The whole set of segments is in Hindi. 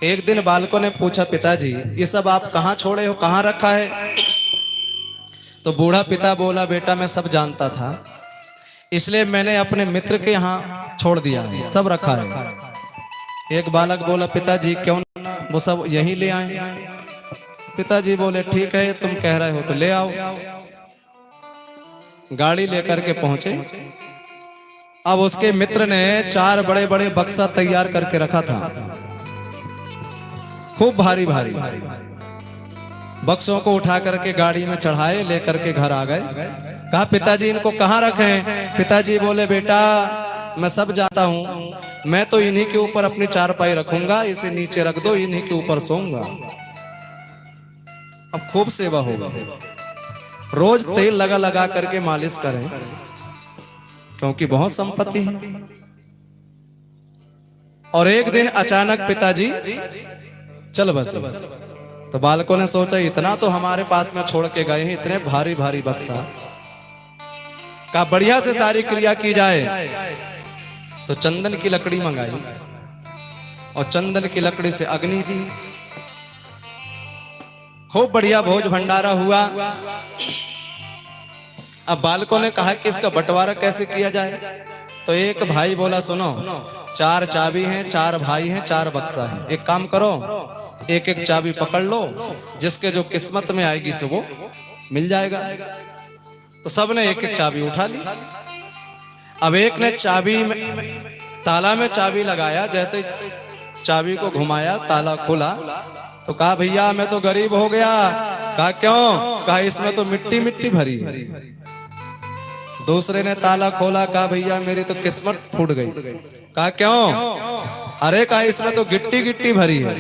एक दिन बालकों ने पूछा, पिताजी ये सब आप कहाँ छोड़े हो, कहाँ रखा है? तो बूढ़ा पिता बोला, बेटा मैं सब जानता था, इसलिए मैंने अपने मित्र के यहाँ छोड़ दिया है, सब रखा है। एक बालक बोला, पिताजी क्यों वो सब यहीं ले आए? पिताजी बोले, ठीक है तुम कह रहे हो तो ले आओ। गाड़ी लेकर के पहुंचे। अब उसके मित्र ने 4 बड़े बड़े बक्सा तैयार करके रखा था, खूब भारी भारी। बक्सों को उठा करके गाड़ी में चढ़ाए, लेकर के घर आ गए। कहा, पिताजी इनको कहाँ रखें? पिताजी बोले, बेटा मैं सब जाता हूँ, मैं तो इन्हीं के ऊपर अपनी चारपाई रखूंगा, इसे नीचे रख दो, इन्हीं के ऊपर सोऊंगा। अब खूब सेवा होगा, रोज तेल लगा लगा करके मालिश करें, क्योंकि बहुत संपत्ति है। और एक दिन अचानक पिताजी चल बसे। तो बालकों ने सोचा, इतना तो हमारे पास में छोड़ के गए हैं, इतने भारी भारी बक्सा, का बढ़िया से सारी क्रिया की जाए। तो चंदन की लकड़ी मंगाई और चंदन की लकड़ी से अग्नि दी। खूब बढ़िया भोज भंडारा हुआ। अब बालकों ने कहा कि इसका बंटवारा कैसे किया जाए? तो एक भाई बोला, सुनो 4 चाबी हैं, 4 भाई हैं, 4 बक्सा है, एक काम करो, एक एक चाबी पकड़ लो, जिसके जो किस्मत में आएगी से वो मिल जाएगा। तो सबने एक एक चाबी उठा ली। अब एक ने चाबी में ताला में चाबी लगाया, जैसे चाबी को घुमाया ताला खुला। तो कहा, भैया मैं तो गरीब हो गया। कहा, क्यों? कहा, इसमें तो मिट्टी मिट्टी भरी है। दूसरे ने ताला खोला, कहा, भैया मेरी तो किस्मत फूट गई। कहा, क्यों? अरे कहा, इसमें तो गिट्टी गिट्टी भरी है।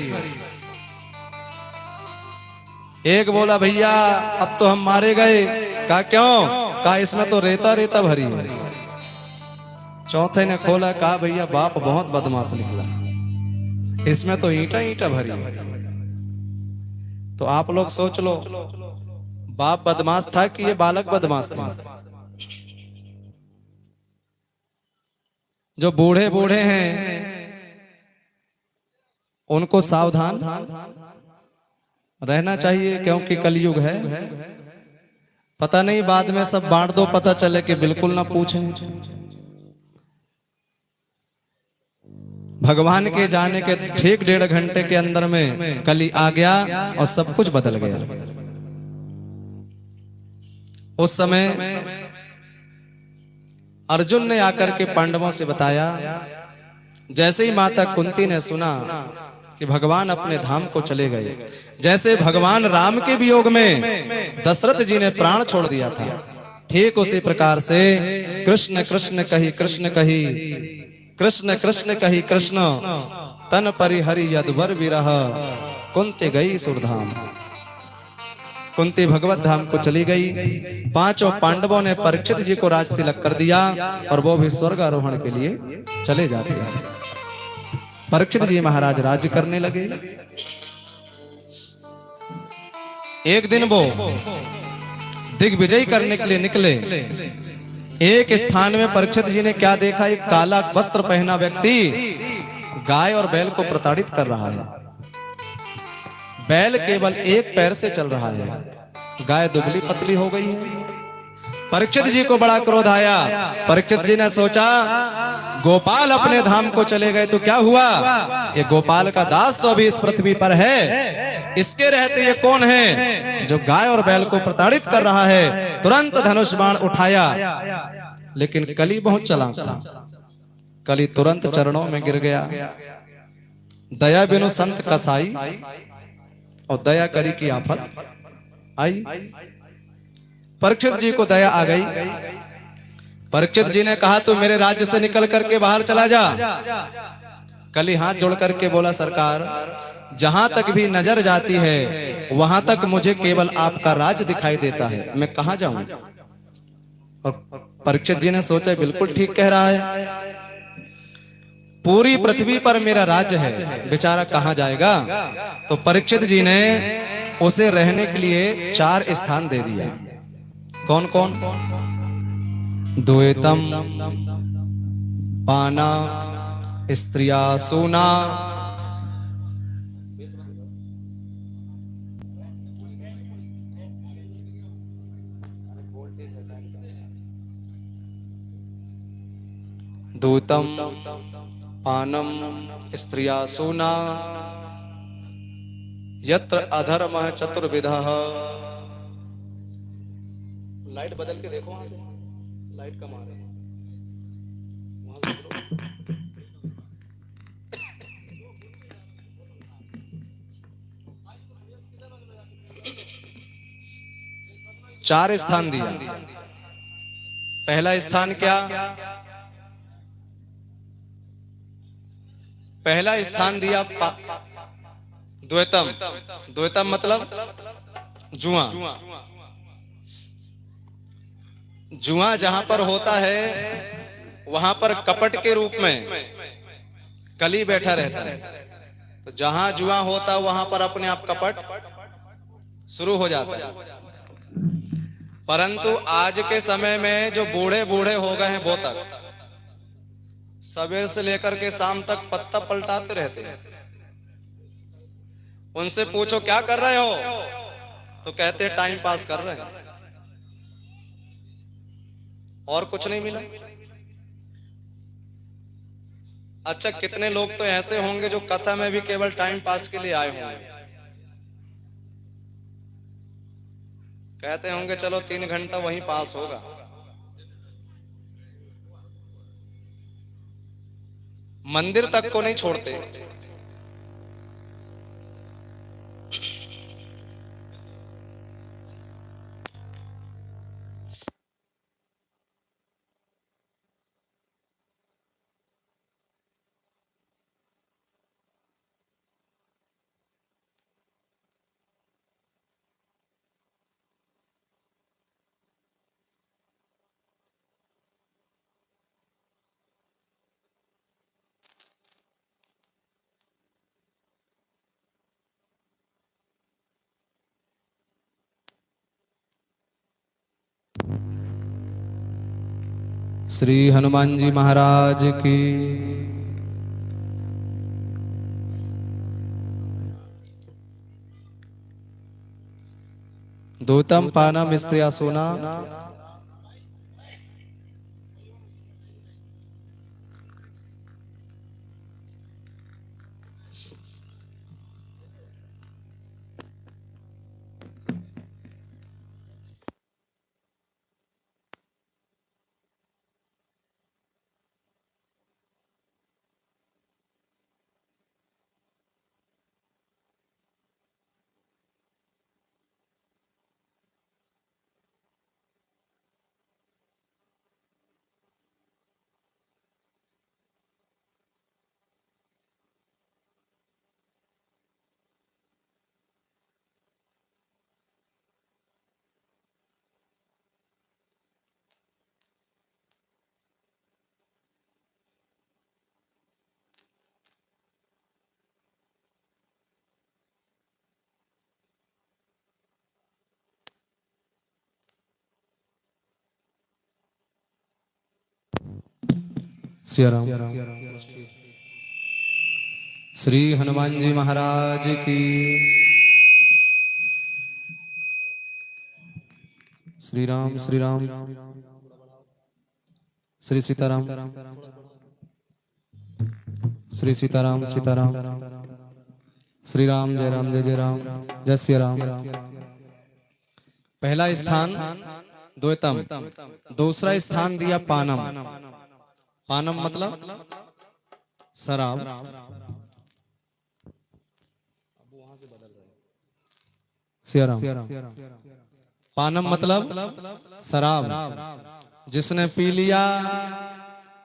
एक बोला, भैया अब तो हम मारे गए। कहा, क्यों? कहा, इसमें तो रेता रेता भरी है। चौथे ने खोला, कहा, भैया बाप बहुत बदमाश निकला, इसमें तो ईंटा ईंटा भरी है। तो आप लोग सोच लो, बाप बदमाश था कि ये बालक बदमाश था? जो बूढ़े बूढ़े हैं उनको सावधान रहना चाहिए, क्योंकि कलयुग है। पता नहीं बाद में सब बांट दो, पता चले कि बिल्कुल ना पूछें। भगवान के जाने के ठीक 1.5 घंटे के अंदर में कली आ गया और सब कुछ बदल गया। उस समय अर्जुन ने आकर के पांडवों से बताया। जैसे ही माता कुंती ने सुना कि भगवान अपने धाम को चले गए, जैसे भगवान राम के वियोग में दशरथ जी ने प्राण छोड़ दिया था, ठीक उसी प्रकार से कृष्ण कृष्ण कही कृष्ण कही, कृष्ण कृष्ण कही कृष्ण, तन परिहरि यदुवर विरह, कुंती गई सुरधाम। कुंती भगवत धाम को चली गई। 5 पांडवों ने परीक्षित जी को राज तिलक कर दिया और वो भी स्वर्ग आरोहण के लिए चले जाते हैं। परीक्षित जी महाराज राज्य करने लगे। एक दिन वो दिग्विजय करने के लिए निकले। एक स्थान में परीक्षित जी ने क्या देखा, एक काला वस्त्र पहना व्यक्ति गाय और बैल को प्रताड़ित कर रहा है। बैल केवल एक पैर से चल रहा है, गाय दुबली पतली हो गई है। परीक्षित जी को बड़ा क्रोध आया। परीक्षित जी ने सोचा, गोपाल अपने धाम को चले गए तो क्या हुआ, ये गोपाल का दास तो अभी इस पृथ्वी पर है, इसके रहते ये कौन है जो गाय और बैल को प्रताड़ित कर रहा है। तुरंत धनुष बाण उठाया, लेकिन कली बहुत चालाक था। कली तुरंत चरणों में गिर गया। दया बिनु संत कसाई, और दया करी की आफत आई। परीक्षित जी को दया आ गई। परीक्षित जी ने कहा, तू मेरे राज्य से निकल करके बाहर चला जा। कली हाथ जोड़ करके बोला, सरकार जहां तक भी नजर जाती है वहां तक मुझे केवल आपका राज्य दिखाई देता है, मैं कहां जाऊं? और परीक्षित जी ने सोचा, बिल्कुल ठीक कह रहा है, पूरी पृथ्वी पर मेरा राज्य है, बेचारा कहां जाएगा? तो परीक्षित जी ने उसे रहने के लिए 4 स्थान दे दिया। कौन कौन? द्वैतम, पाना, स्त्रिया सूना, दूतम पानम स्त्रिया सूना यत्र अधर्मः चतुर्विधः। लाइट बदल के देखो, वहां से लाइट कम आ रही है, वहां से चार स्थान दिया। पहला स्थान क्या? पहला स्थान दिया द्वैतम। द्वैतम मतलब जुआ। जुआ जहां पर होता है वहां पर कपट के रूप में कली बैठा रहता है। तो जहां जुआ होता है वहां पर अपने आप कपट शुरू हो जाता है। परंतु आज के समय में जो बूढ़े बूढ़े हो गए हैं वो तक सवेर से लेकर के शाम तक पत्ता पलटाते रहते हैं। उनसे पूछो क्या कर रहे हो, तो कहते हैं टाइम पास कर रहे हैं, और कुछ नहीं मिला। अच्छा, कितने लोग तो ऐसे होंगे जो कथा में भी केवल टाइम पास के लिए आए होंगे, कहते होंगे चलो 3 घंटा वहीं पास होगा। मंदिर तक को नहीं छोड़ते। श्री हनुमान जी महाराज की। दूतम पानम स्त्रिया सोना सिया राम। श्री हनुमान जी महाराज की। श्री राम श्री राम। श्री सीताराम। श्री सीताराम सीताराम। श्री राम जय राम जय जय राम जय श्री राम। पहला स्थान द्वैतम, दूसरा स्थान दिया पानम। पानम मतलब शराब। सियाराम। पानम मतलब शराब। जिसने पी लिया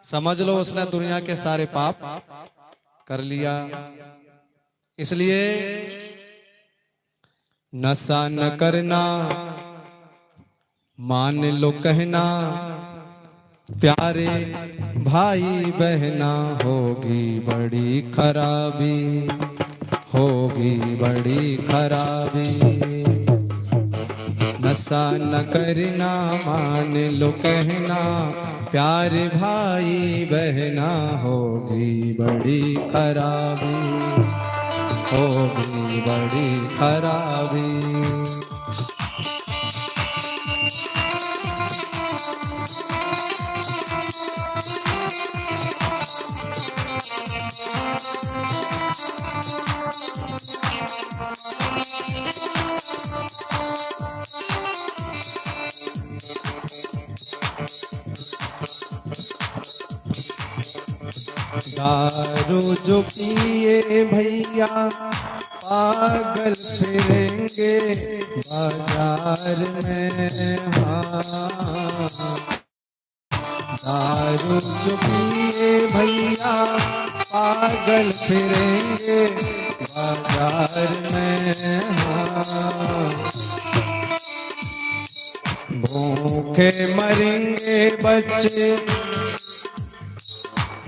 समझ लो उसने दुनिया के सारे पाप कर लिया। इसलिए नशा न करना, मान लो कहना, प्यारे भाई बहना, होगी बड़ी खराबी, होगी बड़ी खराबी। नशा न करना, मान लो कहना, प्यारे भाई बहना, होगी बड़ी खराबी, होगी बड़ी खराबी। दारू जो पिए भैया पागल फिरेंगे बाजार में। हाँ, दारू जो पिए भैया पागल फिरेंगे बाजार में। हाँ, भूखे मरेंगे बच्चे,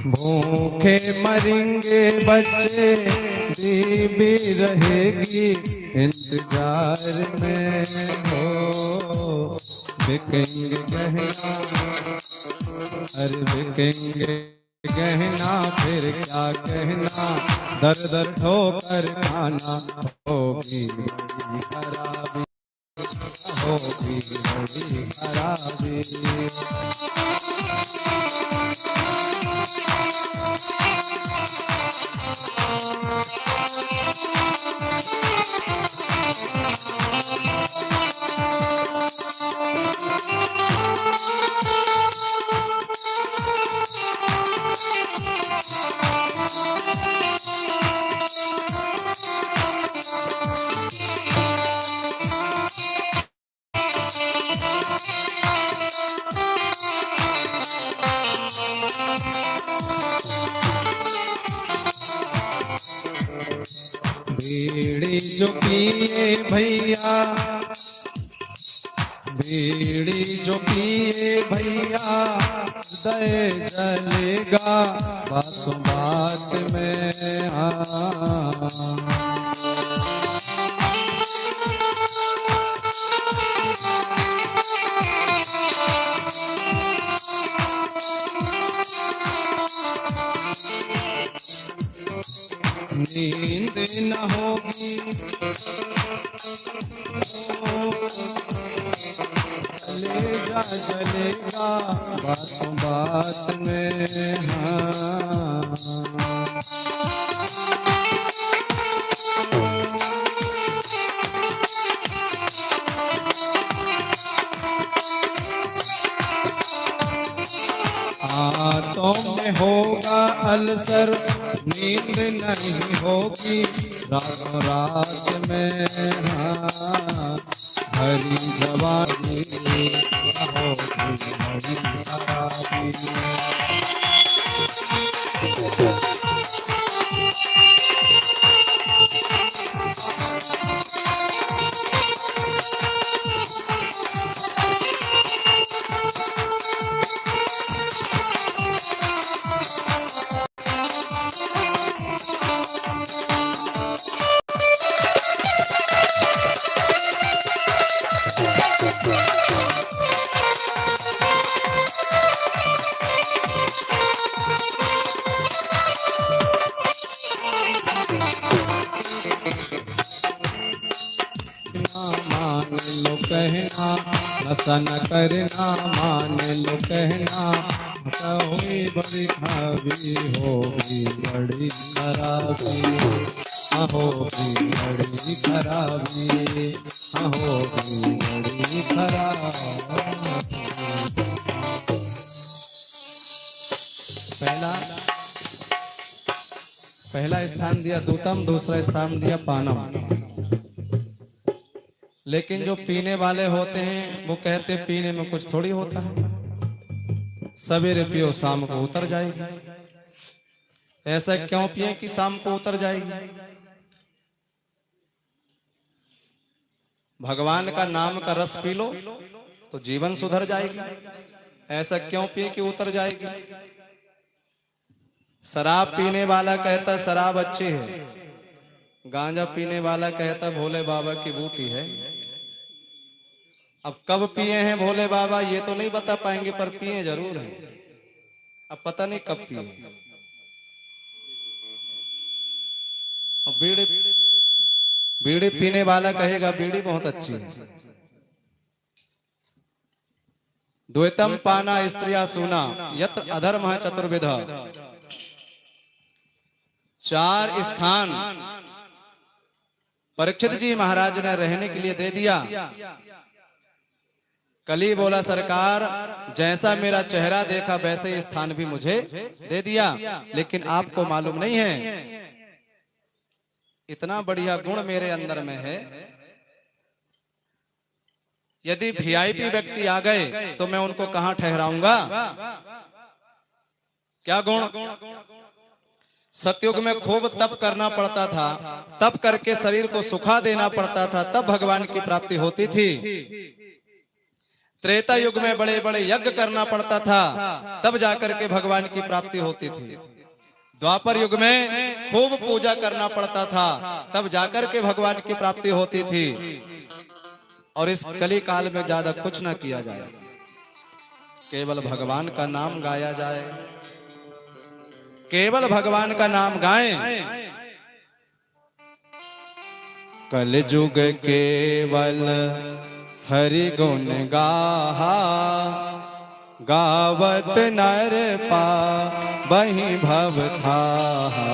भूखे मरेंगे बच्चे, बीबी रहेगी इंतजार में। हो बिकेंगे गहना, अरे बिकेंगे गहना, फिर क्या कहना, दर दर ठोकर खाना, होगी खराबी, होगी बड़ी खराबी। बीड़ी जो पिए भैया, बीड़ी जो पिए भैया, दे जलेगा बातों बात में। नींद न होगी, जलेगा जलेगा बातों बात में। हाँ, हाथों में होगा अल्सर, नींद नहीं होगी रातों रात में। हाँ, हरी जवानी होगी बड़ी खराबी। मान लो कहना, नशा न करना, मान लो कहना, हुई बड़ी खराबी, होगी बड़ी खराबी, होगी बड़ी खराबी, होगी बड़ी खराबी। पहला स्थान दिया दूतम, दूसरा स्थान दिया पानम। लेकिन जो पीने वाले होते हैं वो कहते पीने में कुछ थोड़ी होता है, सवेरे पियो शाम को उतर जाएगी। ऐसा क्यों पिए कि शाम को उतर जाएगी? भगवान का नाम का रस पी लो तो जीवन सुधर जाएगी। ऐसा क्यों पिए कि उतर जाएगी? शराब पीने वाला कहता शराब अच्छी है, गांजा पीने वाला कहता भोले बाबा की बूटी है। अब कब पिए हैं भोले बाबा ये तो नहीं बता पाएंगे, पर पिए जरूर हैं। अब पता नहीं कब पिए। अब बीड़ी बीड़ी पीने वाला कहेगा बीड़ी बहुत अच्छी है। द्वैतम पाना स्त्रिया सुना, यत्र अधर्म है चतुर्विधा। चार स्थान परीक्षित जी महाराज ने रहने के लिए दे दिया। कली बोला सरकार जैसा मेरा चेहरा देखा वैसे ही स्थान भी मुझे दे दिया, लेकिन आपको मालूम नहीं है इतना बढ़िया गुण मेरे अंदर में है, यदि वीआईपी व्यक्ति आ गए तो मैं उनको कहां ठहराऊंगा। क्या गुण? सतयुग में खूब तप करना पड़ता था, तप करके शरीर को सुखा देना पड़ता था, तब भगवान की प्राप्ति होती थी। त्रेता युग में बड़े बड़े यज्ञ करना पड़ता था, तब जाकर के भगवान की प्राप्ति होती थी। द्वापर युग में खूब पूजा करना पड़ता था, तब जाकर के भगवान की प्राप्ति होती थी। और इस कली काल में ज्यादा कुछ ना किया जाए, केवल भगवान का नाम गाया जाए, केवल भगवान का नाम गाएं। कल युग केवल हरि गुण गाहा, गावत नर पावहि भव थाहा।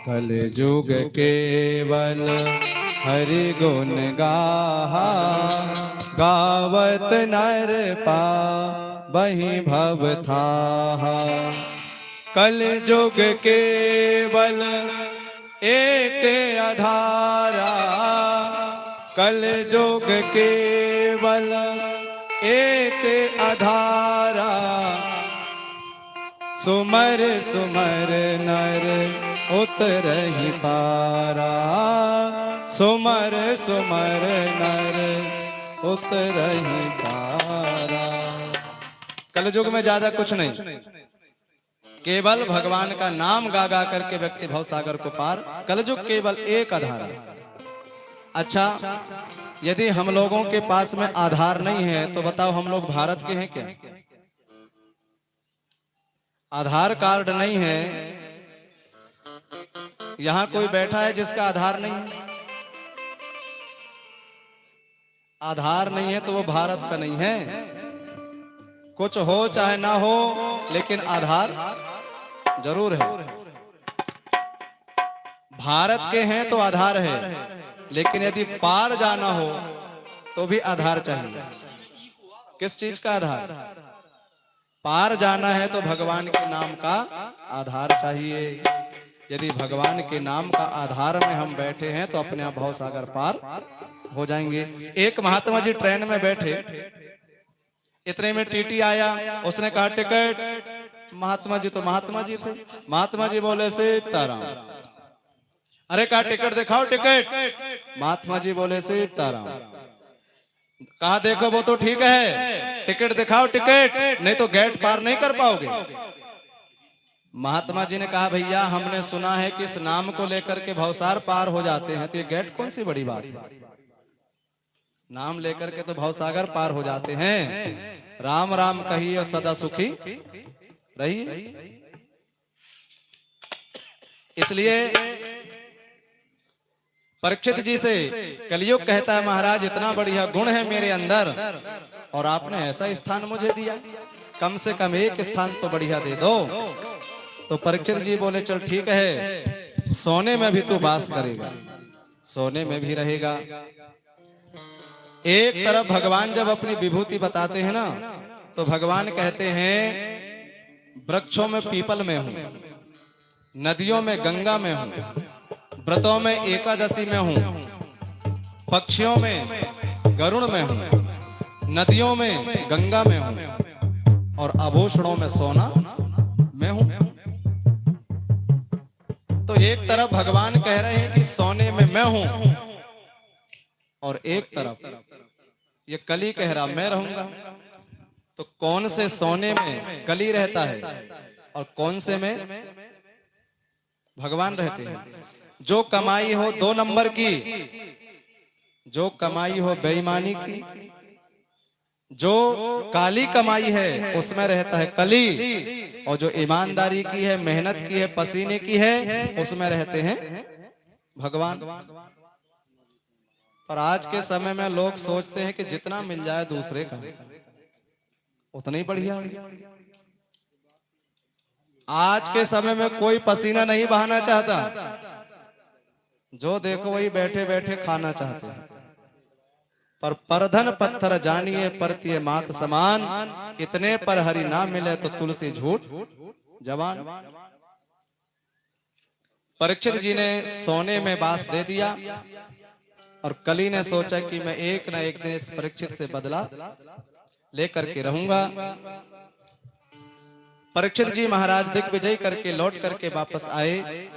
कल युग केवल हरि गुण गाहा, गावत नर पावहि भव थाहा। कल युग केवल एक आधारा, कल युग केवल एक आधारा। सुमर सुमर नर उतरहि पारा, सुमर सुमर नर उतरहि पारा। कलयुग में ज्यादा कुछ नहीं, केवल भगवान का नाम गा गा करके व्यक्ति भवसागर को पार। कलयुग केवल एक आधार है। अच्छा, यदि हम लोगों के पास में आधार नहीं है तो बताओ हम लोग भारत के हैं क्या? आधार कार्ड नहीं है, यहां कोई बैठा है जिसका आधार नहीं है? आधार नहीं है तो वो भारत का नहीं है। कुछ हो चाहे ना हो, लेकिन आधार जरूर है। भारत के हैं तो आधार है, लेकिन यदि पार जाना हो तो भी आधार चाहिए। किस चीज का आधार? पार जाना है तो भगवान के नाम का आधार चाहिए। यदि भगवान के नाम का आधार में हम बैठे हैं तो अपने आप भवसागर पार हो जाएंगे। एक महात्मा जी ट्रेन में बैठे, इतने में टीटी आया, उसने कहा टिकट। महात्मा जी तो महात्मा जी थे, महात्मा जी बोले सीताराम। अरे कहा टिकट दिखाओ टिकट। महात्मा जी बोले सीताराम। कहा देखो वो तो ठीक है, टिकट दिखाओ टिकट, नहीं तो गेट पार नहीं कर पाओगे। महात्मा जी ने कहा भैया हमने सुना है कि इस नाम को लेकर के भवसार पार हो जाते हैं, तो ये गेट कौन सी बड़ी बात है? नाम लेकर के तो भवसागर पार हो जाते हैं। राम राम कहिए सदा सुखी रहिए। इसलिए परीक्षित जी से कलियुग कहता है महाराज इतना बढ़िया गुण है मेरे अंदर और आपने ऐसा स्थान मुझे दिया, कम से कम एक स्थान तो बढ़िया दे दो। तो परीक्षित जी बोले चल ठीक है, सोने में भी तू वास करेगा, सोने में भी रहेगा। एक तरफ भगवान जब अपनी विभूति बताते हैं ना, तो भगवान कहते हैं वृक्षों में पीपल में हूं, नदियों में गंगा में हूं, व्रतों में एकादशी में हूं, पक्षियों में गरुड़ में हूं, नदियों में गंगा में हूं और आभूषणों में सोना में हूं। तो एक तरफ भगवान कह रहे हैं कि सोने में मैं हूं और एक तरफ ये कली कह रहा मैं रहूंगा। तो कौन से सोने में कली रहता है और कौन से में भगवान रहते हैं? जो कमाई हो 2 नंबर की, जो कमाई हो बेईमानी की, जो काली कमाई है उसमें रहता है कली, और जो ईमानदारी की है, मेहनत की है, पसीने की है, उसमें रहते हैं भगवान। और आज के समय में लोग सोचते हैं कि जितना मिल जाए दूसरे का उतना ही बढ़िया है। आज के समय में कोई पसीना नहीं बहाना चाहता, जो देखो वही बैठे बैठे खाना चाहते हैं। पर परधन पत्थर जानिए परतिए मात समान, इतने पर हरि ना मिले तो तुलसी झूठ जवान। परीक्षित जी ने सोने में बांस दे दिया और कली ने सोचा कि मैं एक ना एक दिन इस परीक्षित से बदला लेकर के रहूंगा। परीक्षित जी महाराज दिग्विजय करके लौट करके वापस आए।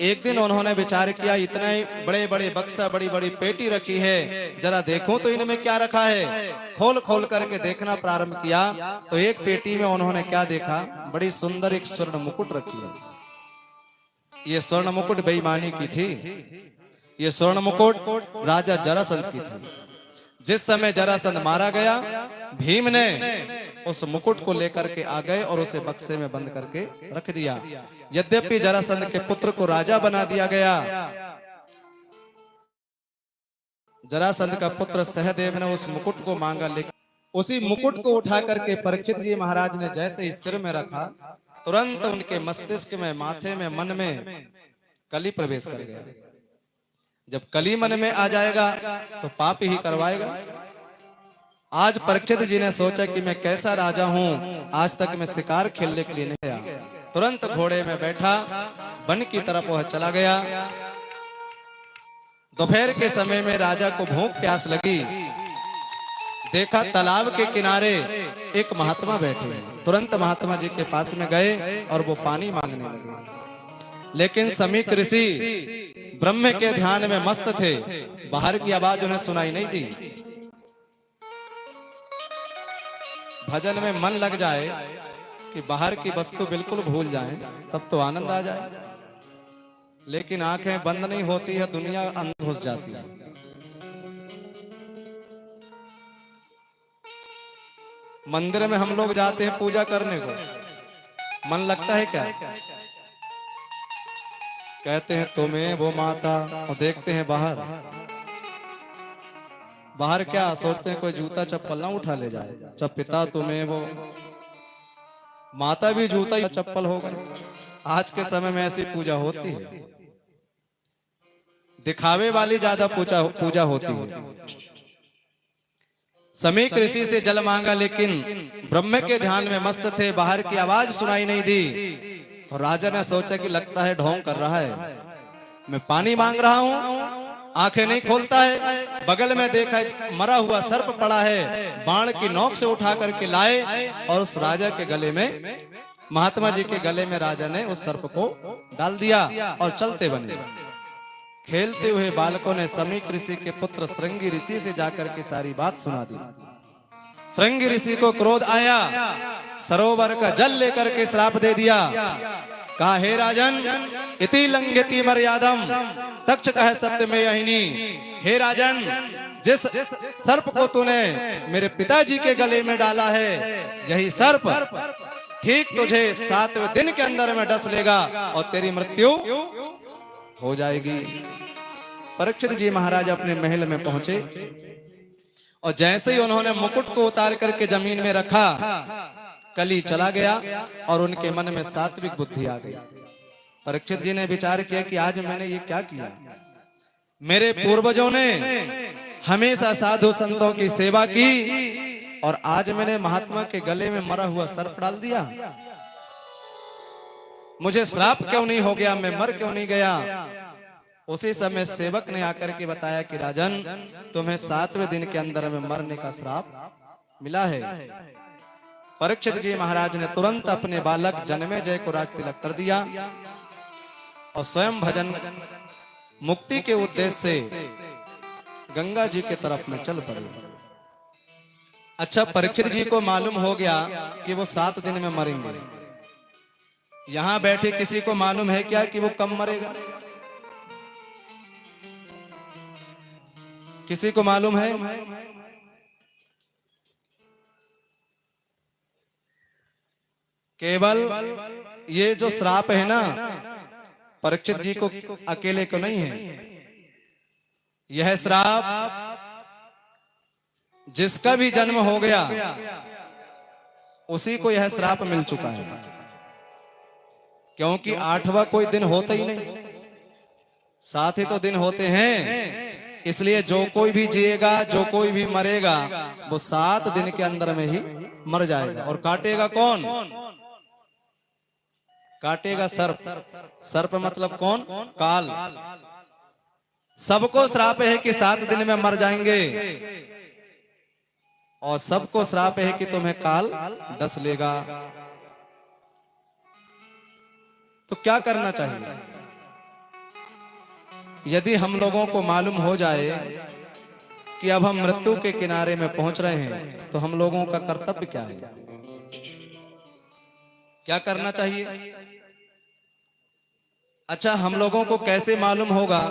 एक दिन उन्होंने विचार किया, इतने बड़े बड़े बक्सा, बड़ी बड़ी पेटी रखी है, जरा देखूं तो इनमें क्या रखा है। खोल खोल करके देखना प्रारंभ किया तो एक पेटी में उन्होंने क्या देखा, बड़ी सुंदर एक स्वर्ण मुकुट रखी है। ये स्वर्ण मुकुट बेईमानी की थी। ये स्वर्ण मुकुट राजा जरासंध की थी। जिस समय जरासंध मारा गया, भीम ने उस मुकुट को लेकर के आ गए और उसे बक्से में बंद करके रख दिया। यद्यपि जरासंध के पुत्र को राजा बना दिया गया, जरासंध का पुत्र सहदेव ने उस मुकुट को मांगा, लेकिन उसी मुकुट को उठा करके परीक्षित जी महाराज ने जैसे ही सिर में रखा, तुरंत उनके मस्तिष्क में, माथे में, मन में कली प्रवेश कर गया। जब कली मन में आ जाएगा तो पाप ही करवाएगा। आज परीक्षित जी ने सोचा कि मैं कैसा राजा हूं, आज तक मैं शिकार खेलने के लिए नहीं आया। तुरंत घोड़े में बैठा वन की तरफ वह चला गया। दोपहर के समय में राजा को भूख प्यास लगी, देखा तालाब के किनारे एक महात्मा बैठे हैं। तुरंत महात्मा जी के पास में गए और वो पानी मांगने लगे। लेकिन समीक ऋषि ब्रह्म के ध्यान में मस्त थे, बाहर की आवाज उन्हें सुनाई नहीं दी। भजन में मन लग जाए कि बाहर की वस्तु बिल्कुल भूल जाएं, तब तो आनंद आ जाए। लेकिन आंखें बंद नहीं होती है, दुनिया अंदर घुस जाती है। मंदिर में हम लोग जाते हैं पूजा करने को, मन लगता है क्या? कहते हैं तुम्हें वो माता, और देखते हैं बाहर। बाहर क्या सोचते हैं, कोई जूता चप्पल ना उठा ले जाए। जब पिता तुम्हें वो माता भी जूता या चप्पल हो गई। आज के समय में ऐसी पूजा होती है, दिखावे वाली ज्यादा पूजा होती है। समीक ऋषि से जल मांगा, लेकिन ब्रह्म के ध्यान में मस्त थे, बाहर की आवाज सुनाई नहीं दी। और राजा ने सोचा कि लगता है ढोंग कर रहा है, मैं पानी मांग रहा हूं, आंखें नहीं खोलता है। बगल में देखा एक मरा हुआ सर्प पड़ा है, बाण की नोक से उठा करके लाए और उस राजा के गले में, महात्मा जी के गले में राजा ने उस सर्प को डाल दिया और चलते बने। खेलते हुए बालकों ने समीक ऋषि के पुत्र श्रृंगी ऋषि से जाकर के सारी बात सुना दी। श्रृंगी ऋषि को क्रोध आया, सरोवर का जल लेकर के श्राप दे दिया। कहा, हे राजन, इति लंघयति मर्यादम तक्ष कह सत्य में यहिनी। हे राजन, जिस सर्प को तूने मेरे पिताजी के गले में डाला है, यही सर्प ठीक तुझे 7वें दिन के अंदर में डस लेगा और तेरी मृत्यु हो जाएगी। परीक्षित जी महाराज अपने महल में पहुंचे और जैसे ही उन्होंने मुकुट को उतार करके जमीन में रखा, कली चला गया और उनके मन में सात्विक बुद्धि आ गई। परीक्षित जी ने विचार किया कि आज मैंने ये क्या किया। मेरे पूर्वजों ने हमेशा साधु संतों की सेवा की और आज मैंने महात्मा के गले में मरा हुआ सर्प डाल दिया। मुझे श्राप क्यों नहीं हो गया, मैं मर क्यों नहीं गया। उसी समय सेवक ने आकर के बताया कि राजन, तुम्हें 7वें दिन के अंदर में मरने का श्राप मिला है। परीक्षित जी महाराज ने तुरंत अपने बालक जन्मेजय को राज तिलक कर दिया और स्वयं भजन मुक्ति के उद्देश्य से गंगा जी के तरफ में चल पड़े। अच्छा, परीक्षित जी को मालूम हो गया कि वो 7 दिन में मरेंगे। यहां बैठे किसी को मालूम है क्या कि वो कब मरेगा? किसी को मालूम है? केवल ये जो श्राप है ना, परीक्षित जी को अकेले को नहीं है। यह श्राप जिसका भी जन्म हो गया उसी को यह श्राप मिल चुका है, क्योंकि 8वां कोई दिन होता ही नहीं। 7 ही तो दिन होते हैं। इसलिए जो कोई भी जिएगा, जो कोई भी मरेगा, वो 7 दिन के अंदर में ही मर जाएगा। और काटेगा कौन? काटेगा सर्प। सर्प मतलब कौन? काल। सबको श्राप है कि 7 दिन में मर जाएंगे, और सबको श्राप है कि तुम्हें काल डस लेगा। तो क्या करना चाहिए? यदि हम लोगों को मालूम हो जाए कि अब हम मृत्यु के किनारे में पहुंच रहे हैं, तो हम लोगों का कर्तव्य क्या है? क्या करना चाहिए? अच्छा, हम लोगों को कैसे मालूम होगा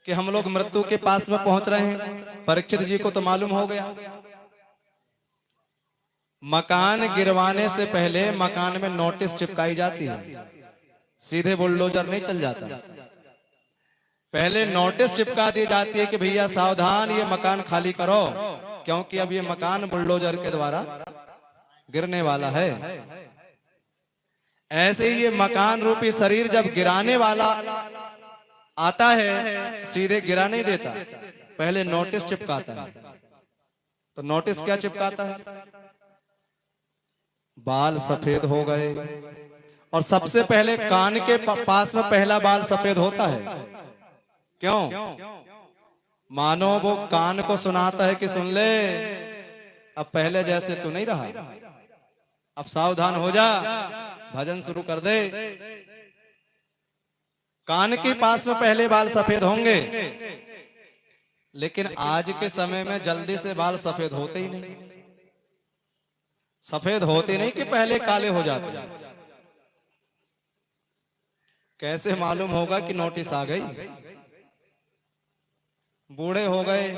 कि हम लोग मृत्यु के पास में पहुंच रहे हैं? परीक्षित जी को तो मालूम हो गया। मकान गिरवाने से पहले मकान में नोटिस चिपकाई जाती है, सीधे बुलडोजर नहीं चल जाता। पहले नोटिस चिपका दी जाती है कि भैया सावधान, ये मकान खाली करो, क्योंकि अब ये मकान बुलडोजर के द्वारा गिरने वाला है। ऐसे ही ये मकान रूपी शरीर जब गिराने वाला आता है, सीधे गिरा नहीं देता, पहले नोटिस चिपकाता है। तो नोटिस क्या चिपकाता है? बाल सफेद हो गए, और सबसे पहले कान के पास में पहला बाल सफेद होता है। क्यों? मानो वो कान को सुनाता है कि सुन ले, अब पहले जैसे तू नहीं रहा, अब सावधान हो जा, भजन शुरू कर दे। कान के पास में पहले बाल सफेद होंगे, लेकिन आज के समय में जल्दी से बाल सफेद होते ही नहीं। सफेद होते नहीं कि पहले काले हो जाते। कैसे मालूम होगा कि नोटिस आ गई? बूढ़े हो गए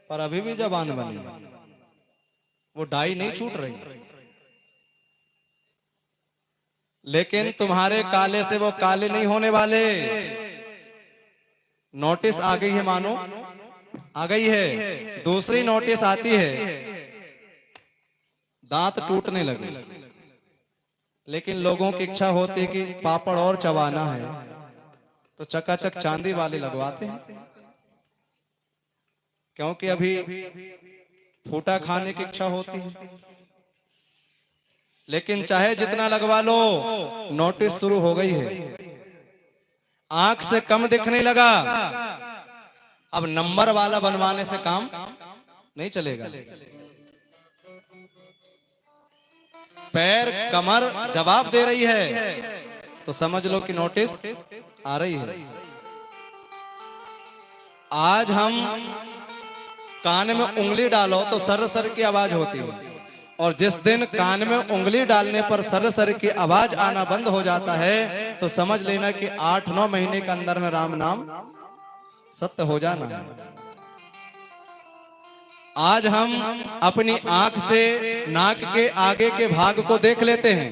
पर अभी भी जवान बने, वो डाई नहीं छूट रही। लेकिन तुम्हारे काले से वो काले नहीं होने वाले। नोटिस आ गई है, मानो आ गई है। दूसरी नोटिस आती है, दांत टूटने लगे, लेकिन लोगों की इच्छा होती है कि पापड़ और चबाना है, तो चकाचक चांदी वाले लगवाते हैं, क्योंकि अभी फूटा खाने की इच्छा होती है। लेकिन चाहे जितना लगवा लो, नोटिस शुरू हो गई है। आंख से कम दिखने लगा, अब नंबर वाला बनवाने से काम नहीं चलेगा। पैर कमर जवाब दे रही है, तो समझ लो कि नोटिस आ रही है। आज हम कान में उंगली डालो तो सर सर की आवाज होती है, और जिस दिन कान में उंगली डालने पर सर सर की आवाज आना बंद हो जाता है, तो समझ लेना कि 8-9 महीने के अंदर में राम नाम सत्य हो जाना है। आज हम अपनी आंख से नाक के आगे के भाग को देख लेते हैं,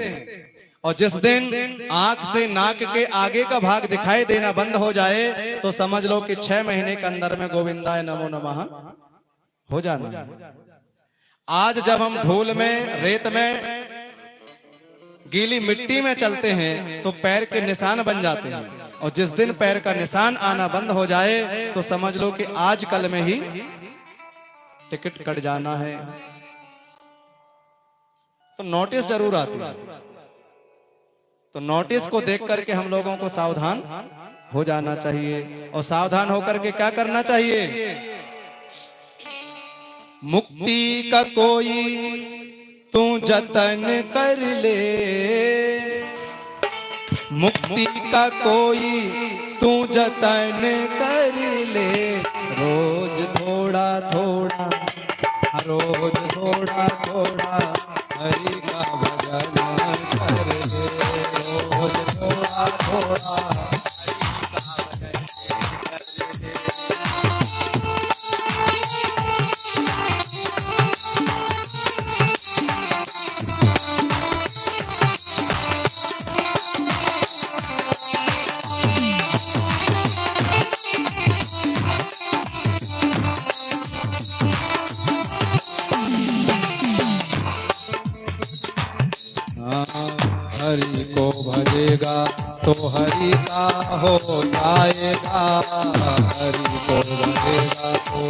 और जिस दिन आंख से नाक के आगे का भाग दिखाई देना बंद हो जाए, तो समझ लो कि 6 महीने के अंदर में गोविंदाय नमो नमः हो जाना। आज जब हम धूल में, रेत में, गीली मिट्टी में चलते हैं, तो पैर के निशान बन जाते हैं, और जिस दिन पैर का निशान आना बंद हो जाए, तो समझ लो कि आज कल में ही टिकट कट जाना है। तो नोटिस जरूर आती है। तो नोटिस को देख करके हम लोगों को सावधान हो जाना चाहिए, और सावधान होकर के क्या करना चाहिए? मुक्ति का कोई तू जतन कर ले, मुक्ति का कोई तू जतन कर ले, रोज थोड़ा थोड़ा, रोज थोड़ा थोड़ा हरि का भजन कर ले, रोज थोड़ा थोड़ा हरि को भजेगा तो हरि का हो जाएगा, हरि को भजेगा तो,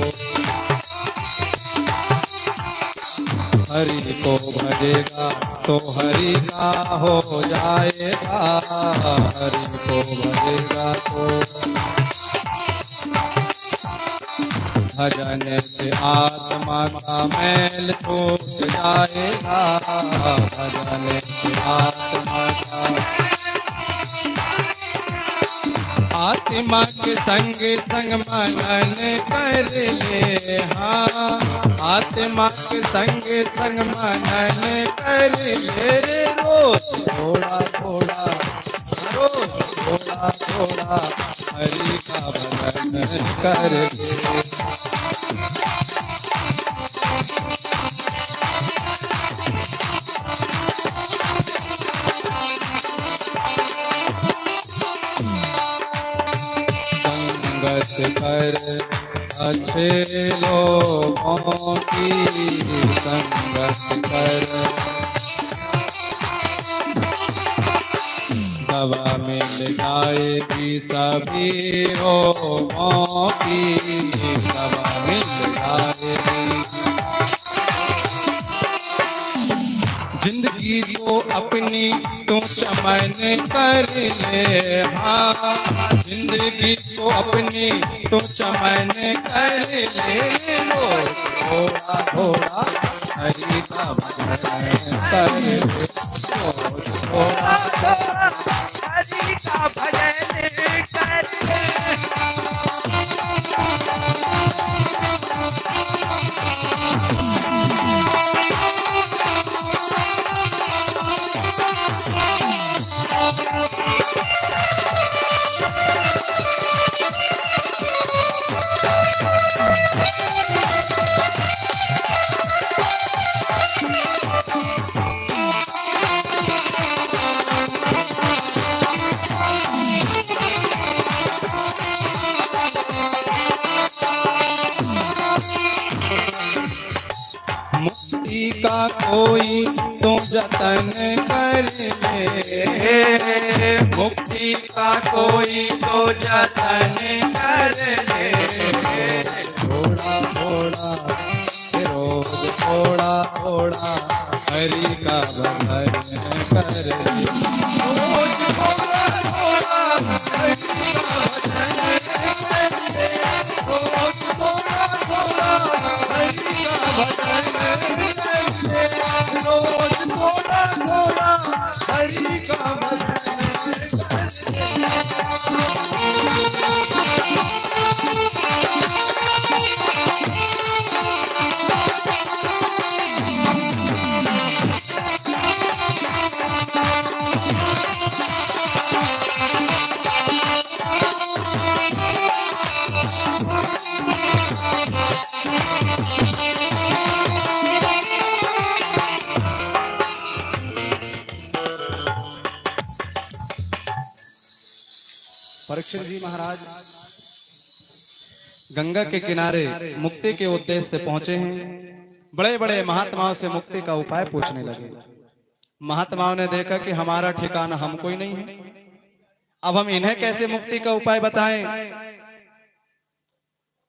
हरि को भजेगा तो हरि का हो जाएगा, हरि को भजेगा तो। भजन से आत्मा का मैल छूट जाएगा, भजन से आत्मा का, आत्मा के संग संग मनन कर ले, हाँ आत्मा के संग संग मनन कर ले रे, रोज थोड़ा थोड़ा, रोज थोड़ा थोड़ा हरि का भजन कर ले। संगत कर अच्छे लोगों की, संगत कर दवा मिल जाएगी सभी रोगों की, दवा मिल जाएगी। जिंदगी को अपनी तू चमन कर ले, हाँ जिंदगी को अपनी तू चमन कर ले, थोड़ा थोड़ा हरि का भजन कर ले, थोड़ा थोड़ा हरि का भजन कर ले। मुक्ति का कोई तो जतन कर ले, मुक्ति का कोई तो जतन कर ले, थोड़ा थोड़ा रोज थोड़ा थोड़ा हरि का भजन कर ले, रोज थोड़ा थोड़ा हरि का भजन कर ले, रोज थोड़ा थोड़ा हरि का भजन रोज थोड़ा थोड़ा हरि का भजन। परीक्षित जी महाराज गंगा के किनारे मुक्ति के उद्देश्य से पहुंचे हैं। बड़े बड़े महात्माओं से मुक्ति का उपाय पूछने लगे। महात्माओं ने देखा कि हमारा ठिकाना हमको ही नहीं है, अब हम इन्हें कैसे मुक्ति का उपाय बताएं।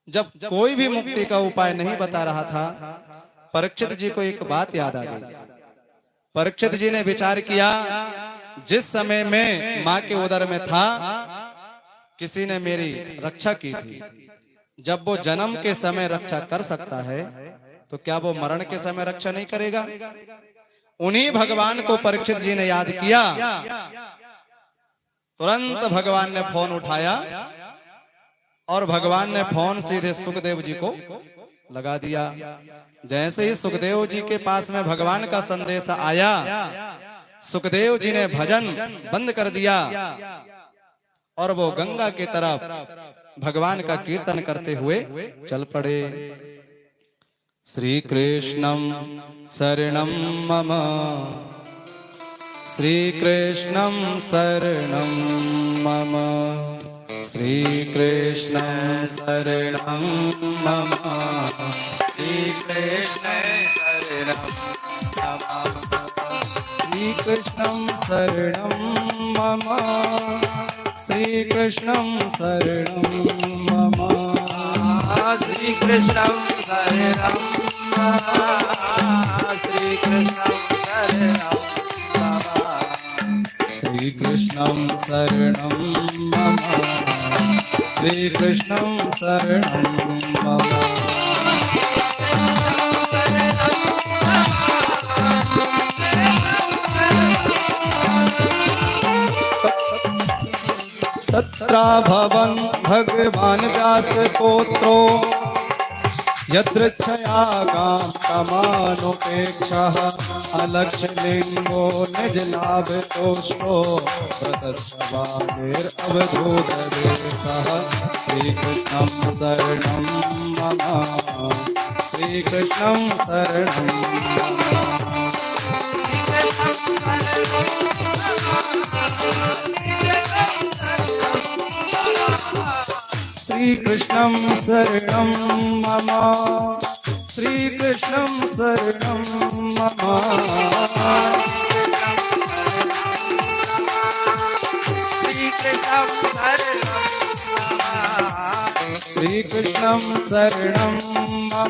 जब कोई भी मुक्ति का उपाय नहीं बता रहा था, परीक्षित जी को एक बात याद आ गई। परीक्षित जी ने विचार किया, जिस समय में मां के उदर में था किसी ने मेरी रक्षा की थी, जब वो जन्म के समय रक्षा कर सकता है तो क्या वो मरण के समय रक्षा नहीं करेगा। उन्हीं भगवान को परीक्षित जी ने याद किया। तुरंत भगवान ने फोन उठाया और भगवान ने फोन सीधे सुखदेव जी को लगा दिया। जैसे ही सुखदेव जी के पास में भगवान का संदेश आया, सुखदेव जी ने भजन बंद कर दिया और वो गंगा की तरफ भगवान का कीर्तन करते हुए चल पड़े। श्री कृष्णम शरणम मम, श्री कृष्णम शरणम मम, श्री कृष्णम शरणम मम, श्री कृष्ण शरणम मम, श्री श्रीकृष्णं शरणं मम श्रीकृष्णं शरणं मम श्रीकृष्णं शरणं श्रीकृष्णं शरणं श्रीकृष्णं शरणं मम श्रीकृष्णं शरणं मम तत्रा भवन् भगवान् व्यासपुत्रो यदृच्छया कामनुपेक्षः अलक्ष्यलिङ्गो निजलाभतोष्टो प्रतस्वामिरवधूतदेशः श्रीकृष्णं शरणं मम श्रीकृष्णं शरणं श्रीकृष्णं शरणं मम श्रीकृष्णं शरणं मम श्रीकृष्णं शरणं मम श्रीकृष्णं शरणं मम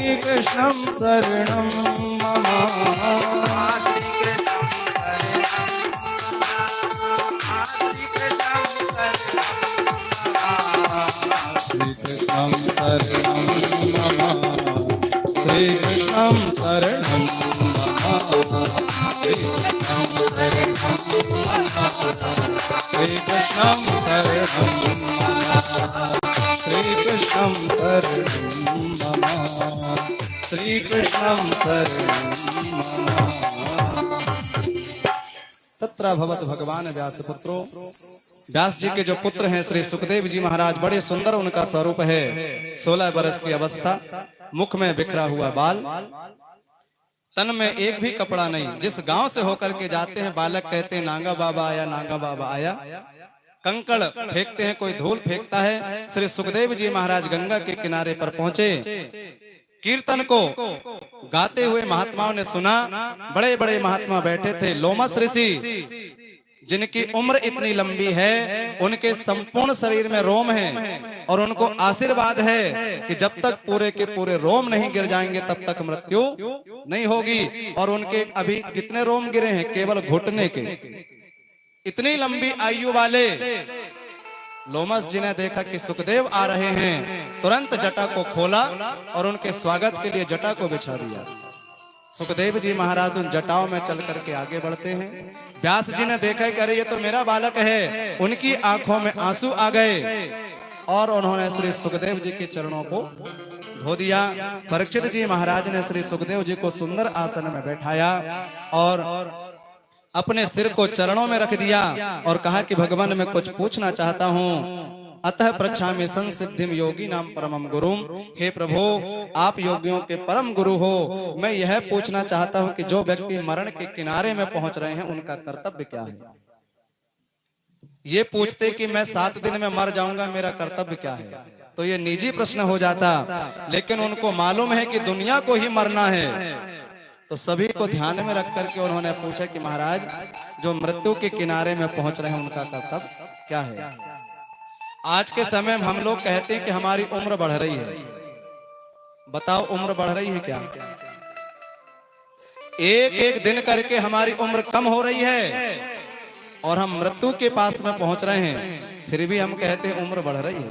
श्रीकृष्णं शरणं मम श्रीकृष्णं शरणं मम श्रीकृष्णं शरणं श्रीकृष्णं शरणं मम श्रीकृष्णं शरणं तत्र भवत भगवान व्यासपुत्रो व्यास जी के जो पुत्र हैं श्री सुखदेव जी महाराज, बड़े सुंदर उनका स्वरूप है। 16 वर्ष की अवस्था, मुख में बिखरा हुआ बाल, तन में एक भी कपड़ा नहीं। जिस गांव से होकर के जाते हैं बालक कहते हैं नांगा बाबा आया, नांगा बाबा आया। कंकड़ फेंकते हैं, कोई धूल फेंकता है। श्री सुखदेव जी महाराज गंगा के किनारे पर पहुंचे। कीर्तन को गाते हुए महात्माओं ने सुना। बड़े बड़े महात्मा बैठे थे। लोमस ऋषि जिनकी उम्र इतनी लंबी है, उनके संपूर्ण शरीर में रोम हैं और उनको आशीर्वाद है कि जब तक पूरे के पूरे रोम नहीं गिर जाएंगे तब तक मृत्यु नहीं होगी। और उनके अभी कितने रोम गिरे हैं? केवल घुटने के। इतनी लंबी आयु वाले लोमस जी ने देखा कि सुखदेव आ रहे हैं, तुरंत जटा को खोला और उनके स्वागत के लिए जटा को बिछा दिया। सुखदेव जी महाराज उन जटाओं में चल करके आगे बढ़ते हैं। व्यास जी ने देखा कि अरे ये तो मेरा बालक है। उनकी आंखों में आंसू आ गए और उन्होंने श्री सुखदेव जी के चरणों को धो दिया। परीक्षित जी महाराज ने श्री सुखदेव जी को सुंदर आसन में बैठाया और अपने सिर को चरणों में रख दिया और कहा कि भगवान मैं कुछ पूछना चाहता हूँ। अतः प्रच्छामि संसिद्धिम योगी नाम परमम गुरुम। हे प्रभु, आप योगियों के परम गुरु हो। मैं यह पूछना चाहता हूं कि जो व्यक्ति मरण के किनारे में पहुंच रहे हैं उनका कर्तव्य क्या है। ये पूछते कि मैं 7 दिन में मर जाऊंगा, मेरा कर्तव्य क्या है, तो ये निजी प्रश्न हो जाता। लेकिन उनको मालूम है कि दुनिया को ही मरना है, तो सभी को ध्यान में रख करके उन्होंने पूछा कि महाराज जो मृत्यु के किनारे में पहुंच रहे हैं उनका कर्तव्य क्या है। आज के समय में हम लोग कहते हैं कि हमारी उम्र बढ़ रही है। बताओ उम्र बढ़ रही है क्या? एक एक दिन करके हमारी उम्र कम हो रही है और हम मृत्यु के पास में पहुंच रहे हैं, फिर भी हम कहते हैं उम्र बढ़ रही है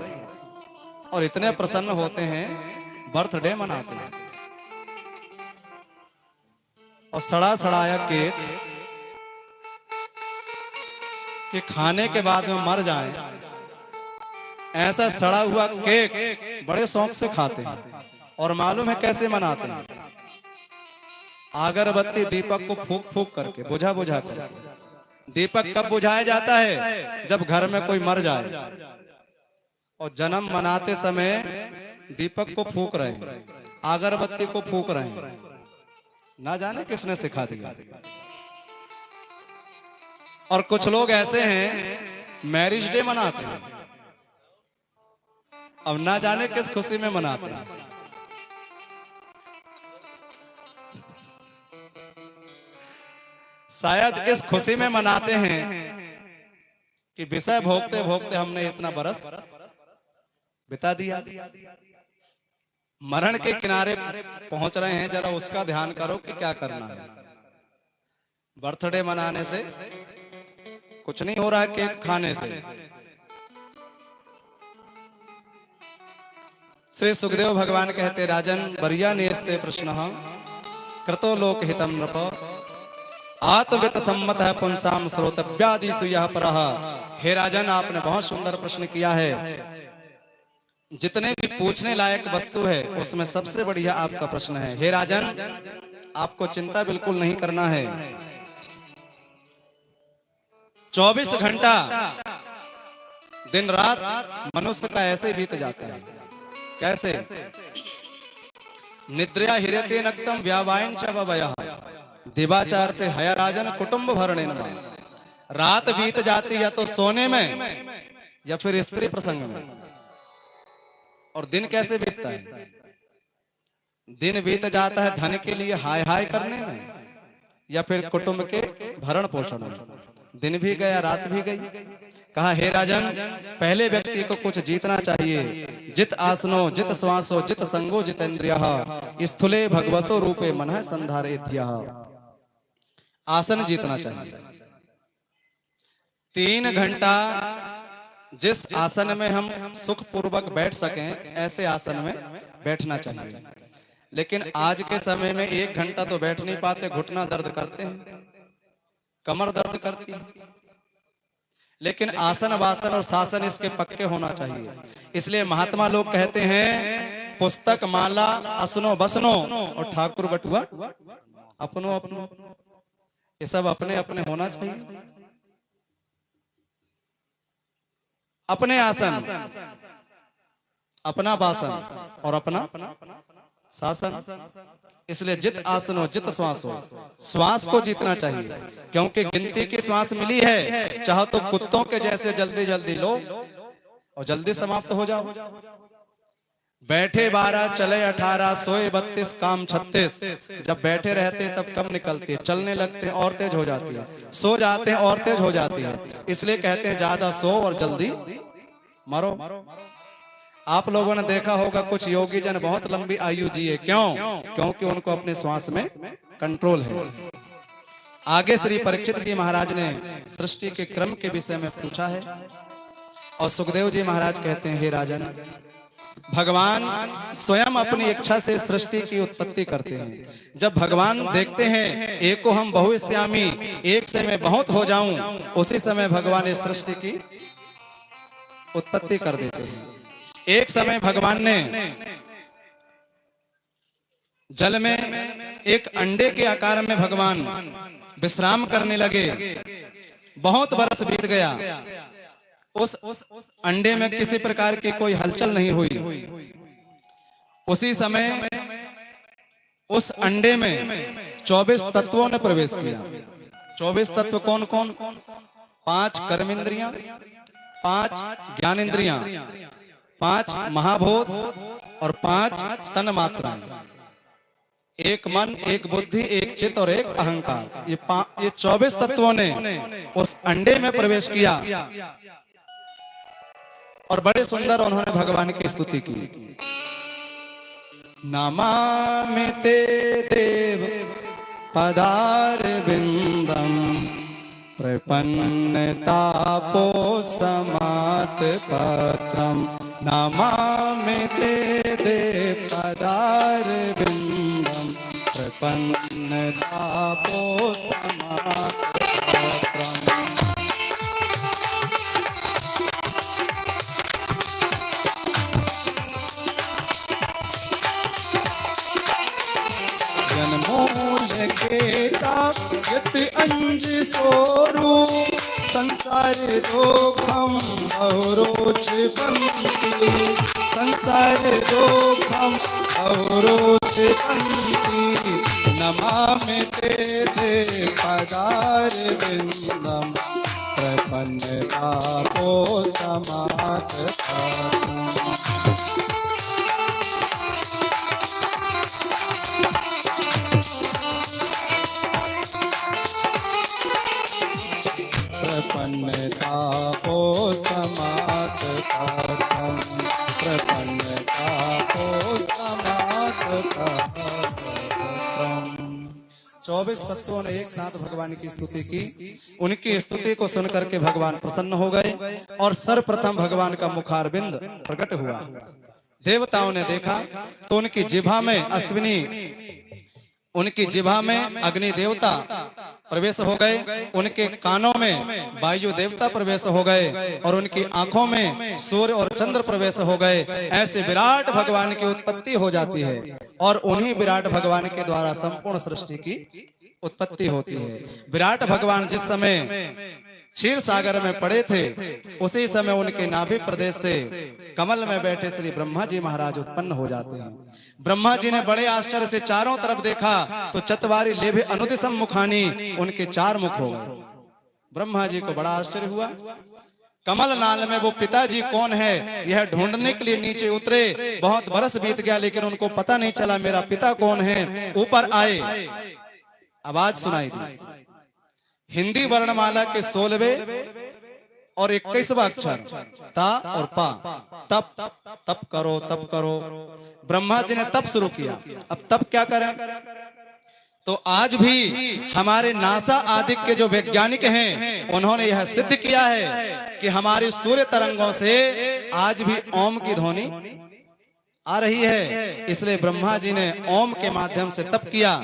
और इतने प्रसन्न होते हैं, बर्थडे मनाते हैं और सड़ा सड़ाया केक कि खाने के बाद में मर जाएं, ऐसा सड़ा हुआ केक बड़े शौक से खाते हैं। और मालूम है कैसे मनाते हैं? अगरबत्ती दीपक को फूक फूक करके, बुझा बुझा करके। दीपक कब बुझाया जाता है? जब घर में कोई मर जाए। और जन्म मनाते समय दीपक को फूक रहे हैं, अगरबत्ती को फूक रहे हैं, ना जाने किसने सिखा दिया। और कुछ लोग ऐसे हैं मैरिज डे मनाते हैं, अब ना जाने किस खुशी में मनाते हैं। शायद इस खुशी में मनाते हैं कि विषय भोगते भोगते हमने इतना बरस बिता दिया। मरण के किनारे पहुंच रहे हैं, जरा उसका ध्यान करो कि क्या करना है। बर्थडे मनाने से कुछ नहीं हो रहा है, केक खाने से। श्री सुखदेव भगवान कहते, राजन बरिया नेस्ते प्रश्न कृतो लोक हितम नृप आत्मवित सम्मत है पुंसाम श्रोतव्यादिषु यह परः। हे राजन, आपने बहुत सुंदर प्रश्न किया है। जितने भी पूछने लायक वस्तु है उसमें सबसे बढ़िया आपका प्रश्न है। हे राजन, आपको चिंता बिल्कुल नहीं करना है। 24 घंटा दिन रात मनुष्य का ऐसे बीत जाता है। कैसे? निद्रया हिरते नक्तम व्यावायन च वयः दिवाचारते हया राजन कुटुंब भरणेन। रात बीत जाती है तो सोने में या फिर स्त्री प्रसंग में। और दिन कैसे बीतता है? दिन बीत जाता है धन के लिए हाय हाय करने में या फिर कुटुंब के भरण पोषण में। दिन भी गया, रात भी गई। कहा, हे राजन, पहले व्यक्ति को कुछ जीतना चाहिए। जित आसनो जित श्वासो जित संगो जितेंद्रियः स्थूले भगवतो रूपे मनः संधारेत्यः। आसन जीतना चाहिए। 3 घंटा जिस आसन में हम सुख पूर्वक बैठ सकें, ऐसे आसन में बैठना चाहिए। लेकिन आज के समय में 1 घंटा तो बैठ नहीं पाते, घुटना दर्द करते हैं, कमर दर्द करती है। लेकिन आसन वासन और शासन इसके पक्के होना चाहिए। इसलिए महात्मा लोग कहते हैं, पुस्तक माला असनो बसनो और ठाकुर बटुआ अपनो अपनो। ये सब अपने अपने होना चाहिए। अपने आसन, अपना वासन और अपना शासन। इसलिए जित आसनो जित श्वासो, श्वास को जीतना चाहिए। क्योंकि गिनती की श्वास मिली है, चाहो तो कुत्तों के जैसे जल्दी जल्दी लो और जल्दी समाप्त हो जाओ। बैठे 12 चले 18 सोए 32 काम 36। जब बैठे रहते तब कम निकलती है, चलने लगते हैं और तेज हो जाती है, सो जाते हैं और तेज हो जाती है। इसलिए कहते हैं ज्यादा सो और जल्दी मरो। आप लोगों ने देखा होगा कुछ योगी जन बहुत लंबी आयु जिए। क्यों? क्योंकि उनको अपने श्वास में कंट्रोल है। आगे श्री परीक्षित जी महाराज ने सृष्टि के क्रम के विषय में पूछा है और सुखदेव जी महाराज कहते हैं, हे राजन, भगवान स्वयं अपनी इच्छा से सृष्टि की उत्पत्ति करते हैं। जब भगवान देखते हैं एक को हम बहुश्यामी, एक से मैं बहुत हो जाऊं, उसी समय भगवान इस सृष्टि की उत्पत्ति कर देते हैं। एक समय भगवान ने जल में एक अंडे के आकार में भगवान विश्राम करने लगे। बहुत बरस बीत गया, उस अंडे में किसी प्रकार की कोई हलचल नहीं हुई। उसी समय उस अंडे में 24 तत्वों ने प्रवेश किया। 24 तत्व कौन कौन? 5 कर्मेंद्रियां, 5 ज्ञानेंद्रियां, 5 महाभूत और 5 तन मात्राएं। 1 मन, 1 बुद्धि, 1 चित्त और 1 अहंकार। ये 24 तत्वों ने उस अंडे में प्रवेश किया और बड़े सुंदर उन्होंने भगवान की स्तुति की। नमामि ते देव पदारविंदम प्रपन्नतापो समात पत्रम। नमामि ते देव पदारविंदम प्रपन्नतापो समात पत्रम। जन्मूल के ताप अंज सोरू संसार दुखम अवरोच बंती। संसार दुखम अवरोच बंती। नमामि ते देव पदारविंदम प्रपन्नतापो समात पत्रम। समात कथम प्रपन्नता को समात कथम। 24 तत्वों ने एक साथ भगवान की स्तुति की। उनकी स्तुति को सुनकर के भगवान प्रसन्न हो गए और सर्वप्रथम भगवान का मुखारविंद प्रकट हुआ। देवताओं ने देखा तो उनकी जिह्वा में अश्विनी, उनकी जिह्वा में अग्नि देवता प्रवेश हो गए, उनके कानों में वायु देवता प्रवेश हो गए और उनकी आंखों में सूर्य और चंद्र प्रवेश हो गए। ऐसे विराट भगवान की उत्पत्ति हो जाती है और उन्हीं विराट भगवान के द्वारा संपूर्ण सृष्टि की उत्पत्ति होती है। विराट भगवान जिस समय क्षीर सागर में पड़े थे उसी समय उनके नाभि प्रदेश से कमल में बैठे श्री ब्रह्मा जी महाराज उत्पन्न हो जाते हैं। ब्रह्मा जी ने बड़े आश्चर्य से चारों तरफ देखा तो चतवारी लेभे अनुदिशम मुखानी, उनके 4 मुख हो गए। ब्रह्मा जी को बड़ा आश्चर्य हुआ। कमल नाल में वो पिताजी कौन है यह ढूंढने के लिए नीचे उतरे। बहुत बरस बीत गया लेकिन उनको पता नहीं चला मेरा पिता कौन है। ऊपर आए, आवाज सुनाई दी। हिंदी वर्णमाला के 16वें और 21वां अक्षर ता और पा, तप तप करो तप करो। ब्रह्मा जी ने तप शुरू किया। अब तप क्या करें? तो आज भी हमारे नासा आदि के जो वैज्ञानिक हैं उन्होंने यह सिद्ध किया है कि हमारी सूर्य तरंगों से आज भी ओम की ध्वनि आ रही है। इसलिए ब्रह्मा जी ने ओम के माध्यम से तप किया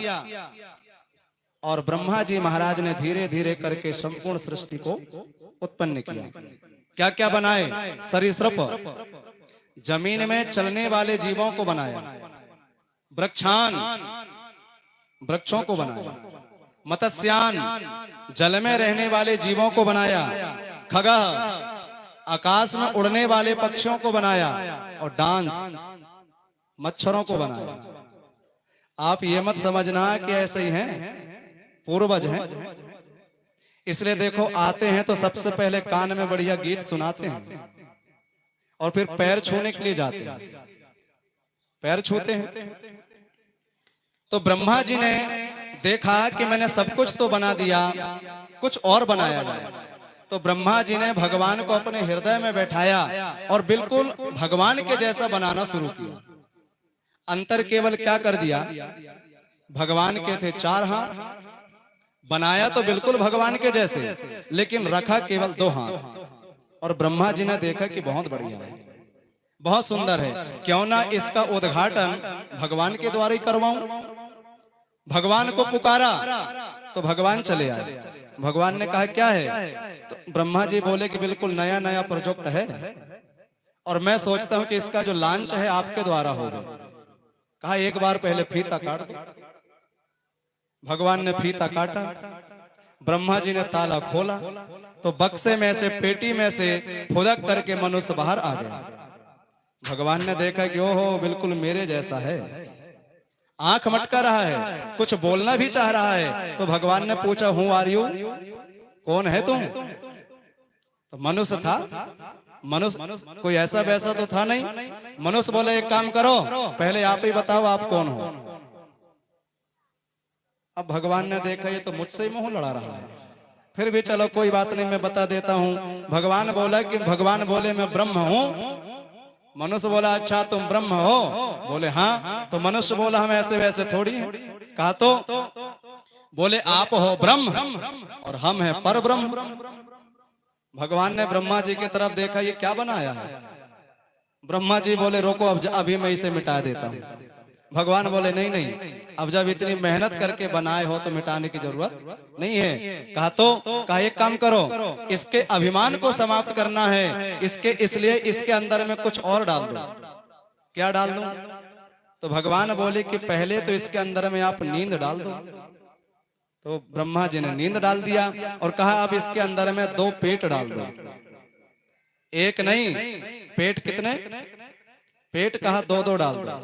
और ब्रह्मा जी महाराज ने धीरे धीरे करके संपूर्ण सृष्टि को उत्पन्न किया। क्या क्या बनाए? सरीसृप, जमीन में चलने वाले जीवों को बनाया। वृक्षान, वृक्षों को बनाया। मत्स्यान, जल में रहने वाले जीवों को बनाया। खगः, आकाश में उड़ने वाले पक्षियों को बनाया। और डांस, मच्छरों को बनाया। आप ये मत समझना कि ऐसे ही हैं, पूर्वज हैं। इसलिए देखो आते हैं तो सबसे पहले कान में बढ़िया गीत सुनाते हैं और फिर पैर छूने के लिए जाते हैं, पैर छूते हैं। तो ब्रह्मा जी ने देखा कि मैंने सब कुछ तो बना दिया, कुछ और बनाया जाए। तो ब्रह्मा जी ने भगवान को अपने हृदय में बैठाया और बिल्कुल भगवान के जैसा बनाना शुरू किया। अंतर केवल क्या कर दिया? भगवान के थे 4 हाथ, बनाया तो बिल्कुल भगवान के जैसे लेकिन रखा केवल 2 हाथ। और ब्रह्मा जी ने देखा कि बहुत बढ़िया है, बहुत सुंदर है, क्यों ना इसका उद्घाटन भगवान के द्वारा ही करवाऊं। भगवान को पुकारा तो भगवान चले आए। भगवान ने कहा क्या है? तो ब्रह्मा जी बोले कि बिल्कुल नया नया प्रोजेक्ट है और मैं सोचता हूं कि इसका जो लॉन्च है आपके द्वारा होगा। कहा एक बार पहले फीता काट दो। भगवान ने फीता काटा, ब्रह्मा जी ने ताला खोला तो बक्से में से, पेटी में से फुदक करके मनुष्य बाहर आ गया। भगवान ने देखा कि ओहो बिल्कुल मेरे जैसा है। आंख मटका रहा है, कुछ बोलना भी चाह रहा है। तो भगवान ने पूछा हूँ आर यू, कौन है तुम? तो मनुष्य था। मनुष्य कोई ऐसा वैसा तो था नहीं। मनुष्य बोले एक काम करो, पहले आप ही बताओ आप कौन हो। अब भगवान ने देखा ये तो मुझसे ही मुंह लड़ा रहा है, फिर भी चलो कोई बात नहीं मैं बता देता हूँ। भगवान बोले मैं ब्रह्म हूँ। मनुष्य बोला अच्छा तुम ब्रह्म हो? बोले हाँ। तो मनुष्य बोला हम ऐसे वैसे थोड़ी हैं। कहा तो? बोले आप हो ब्रह्म और हम हैं पर ब्रह्म। भगवान ने ब्रह्मा जी की तरफ देखा ये क्या बनाया है? ब्रह्मा जी बोले रोको अब अभी मैं इसे मिटा देता हूँ। भगवान बोले नहीं नहीं, अब जब इतनी मेहनत करके बनाए हो तो मिटाने की जरूरत नहीं है। कहा तो? कहा एक काम करो, इसके अभिमान को समाप्त करना है, इसलिए इसके अंदर में कुछ और डाल दो। क्या डाल दूं? तो भगवान बोले कि पहले तो इसके अंदर में आप नींद डाल दो। तो ब्रह्मा जी ने नींद डाल दिया और कहा अब इसके अंदर में 2 पेट डाल दो। एक नहीं, पेट कितने? पेट कहा 2-2 डाल दो।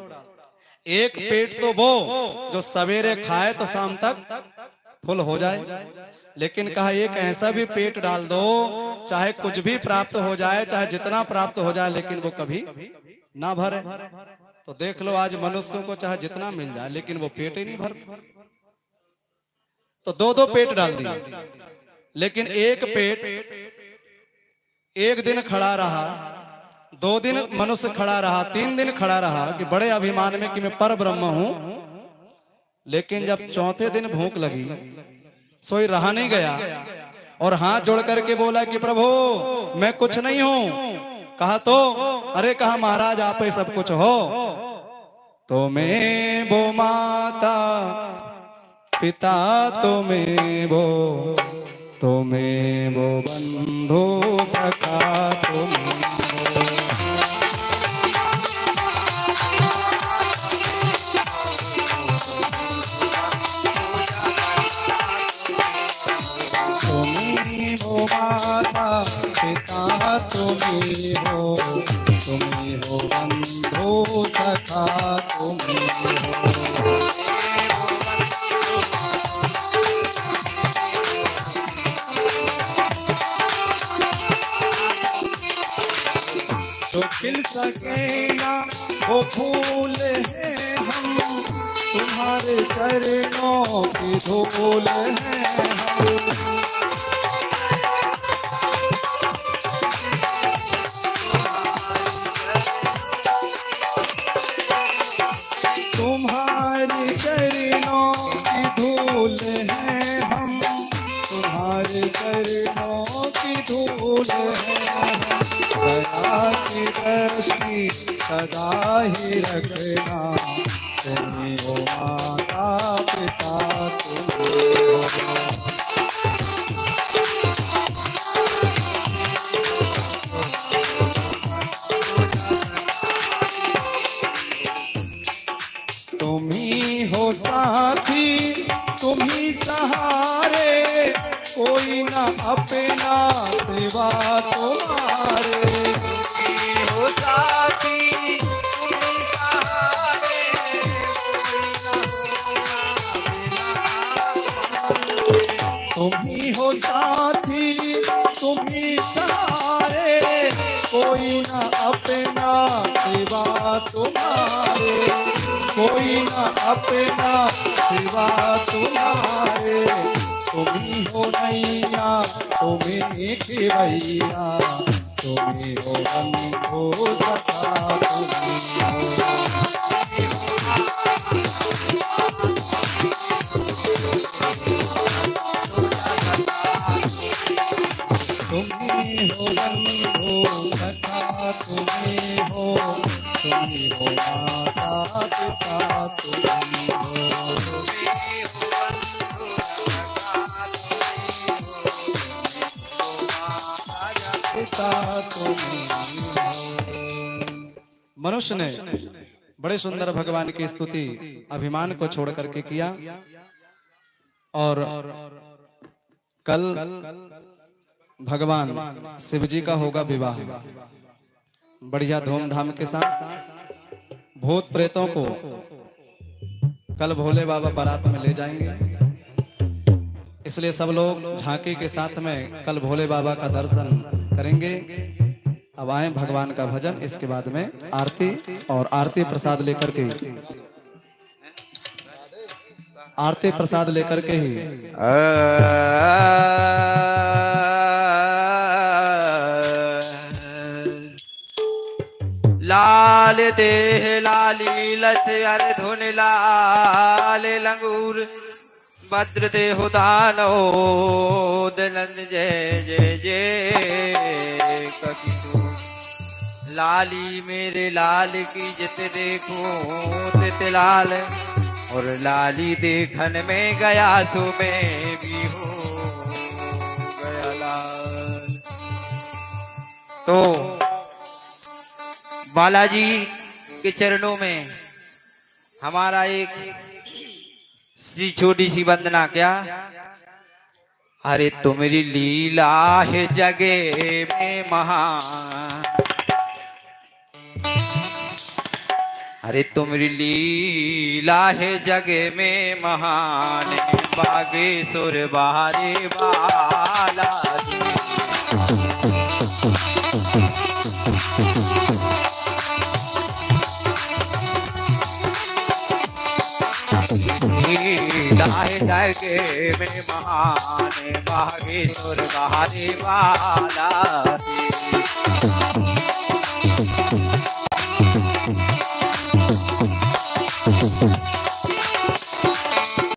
एक पेट तो वो जो सवेरे खाए तो शाम तक फुल हो जाए, लेकिन कहा एक ऐसा भी पेट डाल दो चाहे कुछ भी प्राप्त हो जाए, चाहे जितना प्राप्त हो जाए, लेकिन वो कभी ना भरे। तो देख लो आज मनुष्यों को चाहे जितना मिल जाए लेकिन वो पेट ही नहीं भरता। तो 2-2 पेट डाल दिए, लेकिन एक पेट एक दिन खड़ा रहा, 2 दिन मनुष्य खड़ा रहा, 3 दिन खड़ा रहा कि बड़े अभिमान में कि मैं पर ब्रह्म हूं। लेकिन जब चौथे दिन भूख लगी, सोई रहा नहीं गया और हाथ जोड़ करके बोला कि प्रभु मैं कुछ नहीं हूं। कहा तो, अरे कहा महाराज आप ही सब कुछ हो। तो मैं वो माता पिता, तो मैं वो बंधु सखा, तुम्हें वो माता पिता, तुम्हें हो बंधु सखा, तो खिल सके ना वो फूल है हम, तुम्हारे चरणों की धूल है हम। तुम्हारे चरणों की धूल है हम, तुम्हारे चरणों की धूल है हम। दया की दृष्टि सदा ही रखना, तुम्हें हो माता पिता, तुम्ही हो साथी, तुम्ही सहारे, कोई ना अपना सिवा तुम्हारे। तुम्ही हो साथी, तुम्ही सहारे, तुम्ही हो साथी, तुम्ही सहारे, कोई ना अपना सिवा तुम्हारे, कोई ना अपना सिवा तुम्हारे। तुम्ही हो नैया, तुम्ही खिवैया, तुम्ही हो बंधु सखा, तुम्ही हो बंधु सखा, तुम्ही हो माता पिता, तुम्ही हो पिता, तुम्ही हो। मनुष्य ने बड़े सुंदर भगवान की स्तुति अभिमान को छोड़ करके किया। और कल भगवान शिव जी का होगा विवाह, बढ़िया धूमधाम के साथ। भूत प्रेतों को कल भोले बाबा बारात में ले जाएंगे, इसलिए सब लोग झांकी के साथ में कल भोले बाबा का दर्शन करेंगे। अब आए भगवान का भजन, इसके बाद में आरती, और आरती प्रसाद लेकर के, आरती प्रसाद लेकर के ही लाल देह लाली लस अर धुन लाल लंगूर भद्र देह दानो दलन जय जय जय कपितु। लाली मेरे लाल की जित देखूं तित लाल, और लाली देखन में गया तो मैं भी हो गया लाल। तो बालाजी के चरणों में हमारा एक सी छोटी सी वंदना क्या। अरे तुम्हारी लीला है जगे में महान, अरे तुम्हारी लीला है जगे में महान, बागेश्वर बारे बाला लीला है जगे में महान, बागेश्वर बाहरी वाला